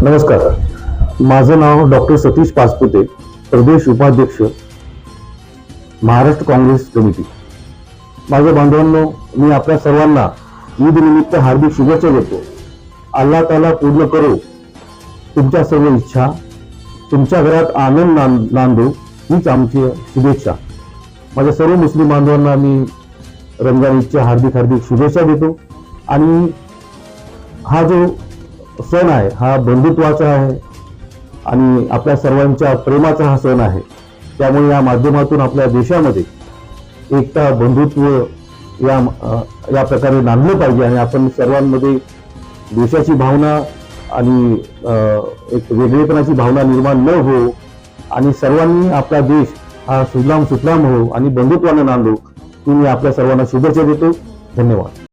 नमस्कार, माझं नाव डॉक्टर सतीश पाचपुते, प्रदेश उपाध्यक्ष, महाराष्ट्र काँग्रेस कमिटी। माझ्या बांधवांनो, मी आपल्या सर्वांना ईद निमित्त हार्दिक शुभेच्छा देतो। अल्लाह ताला पूर्ण करो तुमच्या सर्व इच्छा, तुमच्या घरात आनंद नांदो हीच आमची शुभेच्छा। माझ्या सर्व मुस्लिम बांधवांना मी रमजान ईदच्या हार्दिक शुभेच्छा देतो। आणि हा जो सण आहे हा बंधुत्वाचा आहे आणि आपल्या सर्वांच्या प्रेमाचा हा सण आहे। त्यामुळे या माध्यमातून आपल्या देशामध्ये एकता, बंधुत्व या प्रकारे नांदलं पाहिजे आणि आपण सर्वांमध्ये देशाची भावना आणि एक वेगळेपणाची भावना निर्माण न हो आणि सर्वांनी आपला देश हा सुजलाम सुफलाम हो आणि बंधुत्वाने नांदो। मी आपल्या सर्वांना शुभेच्छा देतो। धन्यवाद।